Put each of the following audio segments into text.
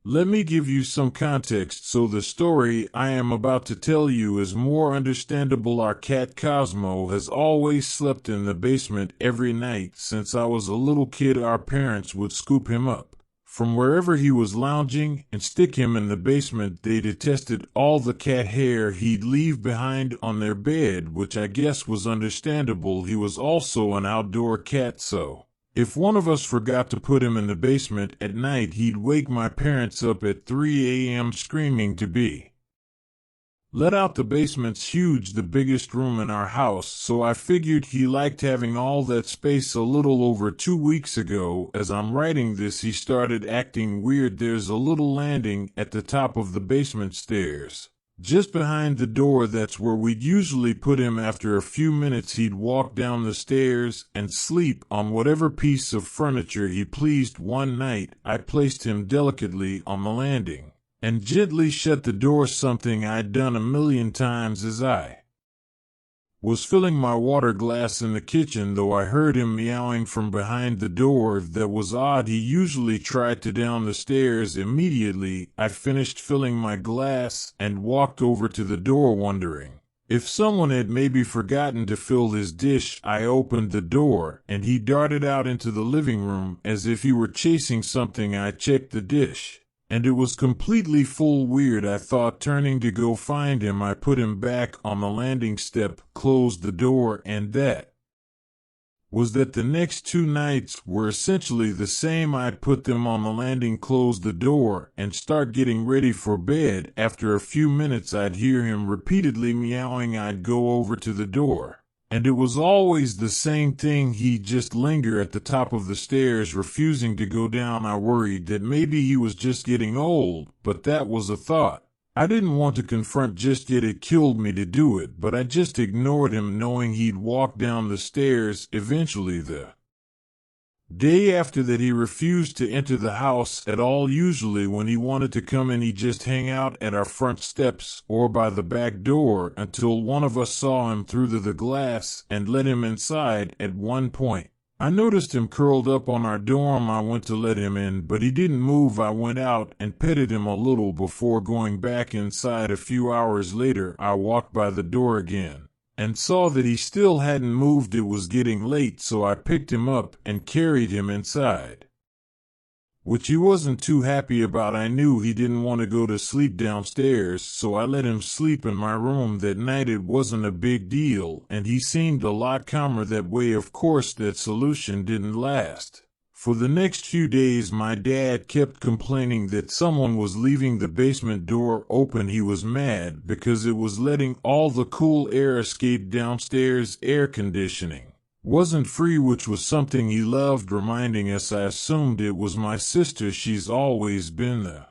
Let me give you some context so the story I am about to tell you is more understandable. Our cat Cosmo has always slept in the basement every night since I was a little kid. Our parents would scoop him up from wherever he was lounging and stick him in the basement. They detested all the cat hair he'd leave behind on their bed, which I guess was understandable. He was also an outdoor cat, so if one of us forgot to put him in the basement at night, he'd wake my parents up at 3 a.m. screaming to be let out. The basement's huge, the biggest room in our house, so I figured he liked having all that space. A little over 2 weeks ago, as I'm writing this, he started acting weird. There's a little landing at the top of the basement stairs, just behind the door. That's where we'd usually put him. After a few minutes, he'd walk down the stairs and sleep on whatever piece of furniture he pleased. One night, I placed him delicately on the landing and gently shut the door, something I'd done a million times. As I was filling my water glass in the kitchen, though, I heard him meowing from behind the door. That was odd. He usually tried to down the stairs immediately I finished filling my glass and walked over to the door, wondering if someone had maybe forgotten to fill his dish. I opened the door and he darted out into the living room as if he were chasing something. I checked the dish and it was completely full. Weird, I thought. Turning to go find him, I put him back on the landing step, closed the door, and that was that. The next 2 nights were essentially the same. I'd put them on the landing, close the door, and start getting ready for bed. After a few minutes, I'd hear him repeatedly meowing. I'd go over to the door, and it was always the same thing. He'd just linger at the top of the stairs, refusing to go down. I worried that maybe he was just getting old, but that was a thought I didn't want to confront just yet. It killed me to do it, but I just ignored him, knowing he'd walk down the stairs eventually. The day after that, he refused to enter the house at all. Usually when he wanted to come in, he'd just hang out at our front steps or by the back door until one of us saw him through the glass and let him inside. At one point, I noticed him curled up on our dorm. I went to let him in, but he didn't move. I went out and petted him a little before going back inside. A few hours later, I walked by the door again and saw that he still hadn't moved. It was getting late, so I picked him up and carried him inside, which he wasn't too happy about. I knew he didn't want to go to sleep downstairs, so I let him sleep in my room that night. It wasn't a big deal, and he seemed a lot calmer that way. Of course, that solution didn't last. For the next few days, my dad kept complaining that someone was leaving the basement door open. He was mad because it was letting all the cool air escape downstairs. Air conditioning wasn't free, which was something he loved reminding us. I assumed it was my sister. She's always been the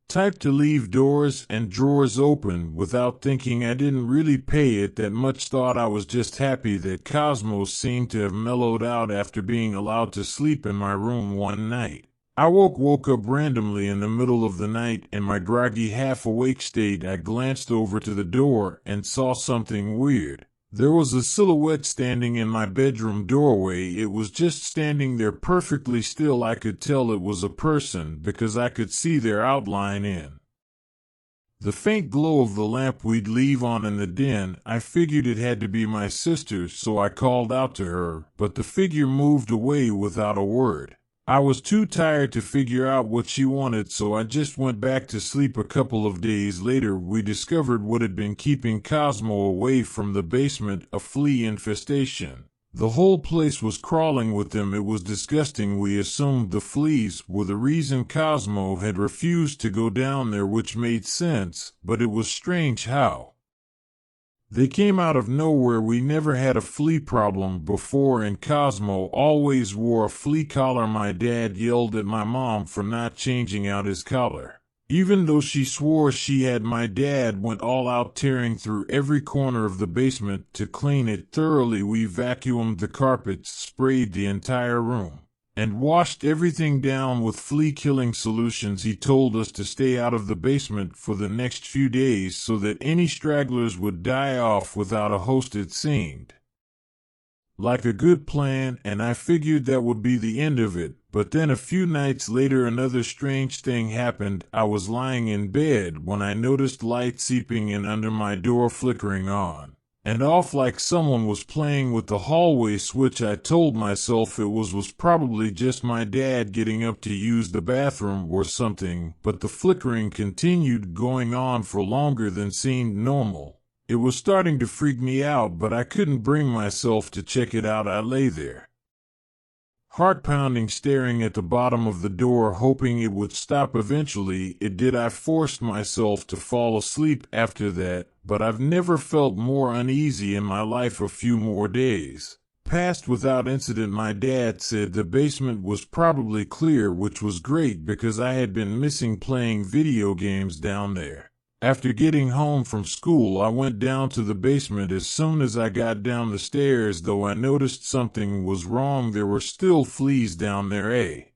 type to leave doors and drawers open without thinking. I didn't really pay it that much thought. I was just happy that Cosmo seemed to have mellowed out after being allowed to sleep in my room. One night, I woke up randomly in the middle of the night. In my groggy, half-awake state, I glanced over to the door and saw something weird. There was a silhouette standing in my bedroom doorway. It was just standing there perfectly still. I could tell it was a person because I could see their outline in the faint glow of the lamp we'd leave on in the den. I figured it had to be my sister, so I called out to her, but the figure moved away without a word. I was too tired to figure out what she wanted, so I just went back to sleep. A couple of days later, we discovered what had been keeping Cosmo away from the basement: a flea infestation. The whole place was crawling with them. It was disgusting. We assumed the fleas were the reason Cosmo had refused to go down there, which made sense, but it was strange how they came out of nowhere. We never had a flea problem before, and Cosmo always wore a flea collar. My dad yelled at my mom for not changing out his collar, even though she swore she had. My dad went all out, tearing through every corner of the basement to clean it thoroughly. We vacuumed the carpets, sprayed the entire room, and washed everything down with flea-killing solutions. He told us to stay out of the basement for the next few days so that any stragglers would die off without a host. It seemed like a good plan, and I figured that would be the end of it, But then a few nights later another strange thing happened. I was lying in bed when I noticed light seeping in under my door, flickering on and off like someone was playing with the hallway switch. I told myself it was probably just my dad getting up to use the bathroom or something, but the flickering continued going on for longer than seemed normal. It was starting to freak me out, but I couldn't bring myself to check it out. I lay there, heart pounding, staring at the bottom of the door, hoping it would stop. Eventually it did. I forced myself to fall asleep after that, but I've never felt more uneasy in my life. A few more days passed without incident. My dad said the basement was probably clear, which was great because I had been missing playing video games down there. After getting home from school, I went down to the basement. As soon as I got down the stairs, though, I noticed something was wrong. There were still fleas down there, a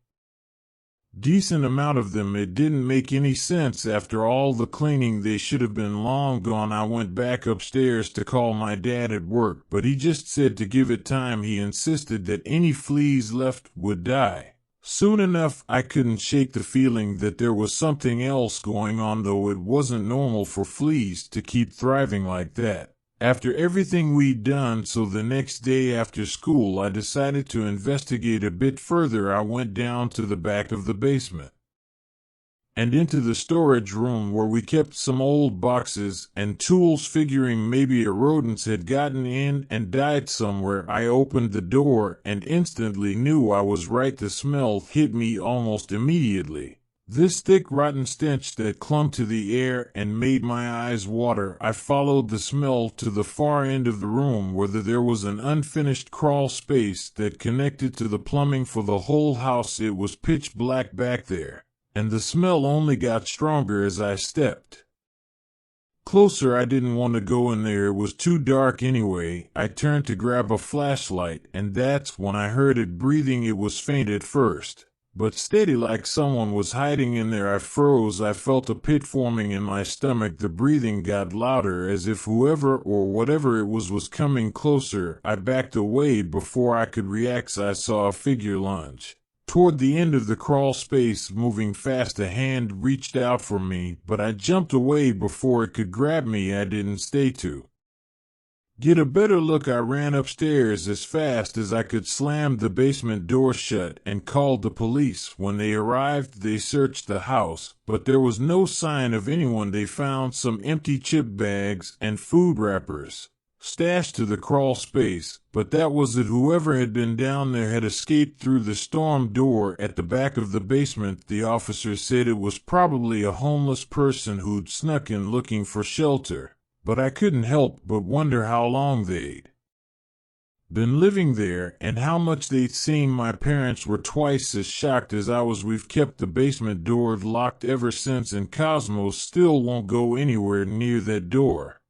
decent amount of them. It didn't make any sense. After all the cleaning, they should have been long gone. I went back upstairs to call my dad at work, but he just said to give it time. He insisted that any fleas left would die soon enough. I couldn't shake the feeling that there was something else going on, though it wasn't normal for fleas to keep thriving like that. After everything we'd done, so the next day after school, I decided to investigate a bit further. I went down to the back of the basement and into the storage room where we kept some old boxes and tools, figuring maybe a rodent had gotten in and died somewhere. I opened the door and instantly knew I was right. The smell hit me almost immediately. This thick, rotten stench that clung to the air and made my eyes water. I followed the smell to the far end of the room where there was an unfinished crawl space that connected to the plumbing for the whole house. It was pitch black back there, and the smell only got stronger as I stepped closer. I didn't want to go in there. It was too dark anyway. I turned to grab a flashlight, and that's when I heard it breathing. It was faint at first, but steady, like someone was hiding in there. I froze. I felt a pit forming in my stomach. The breathing got louder, as if whoever or whatever it was coming closer. I backed away before I could react. I saw a figure lunge toward the end of the crawl space, moving fast. A hand reached out for me, but I jumped away before it could grab me. I didn't stay to get a better look. I ran upstairs as fast as I could, slammed the basement door shut, and called the police. When they arrived, they searched the house, but there was no sign of anyone. They found some empty chip bags and food wrappers stashed to the crawl space, but that was it. Whoever had been down there had escaped through the storm door at the back of the basement. The officer said it was probably a homeless person who'd snuck in looking for shelter, but I couldn't help but wonder how long they'd been living there and how much they'd seen. My parents were twice as shocked as I was. We've kept the basement door locked ever since, and Cosmo still won't go anywhere near that door.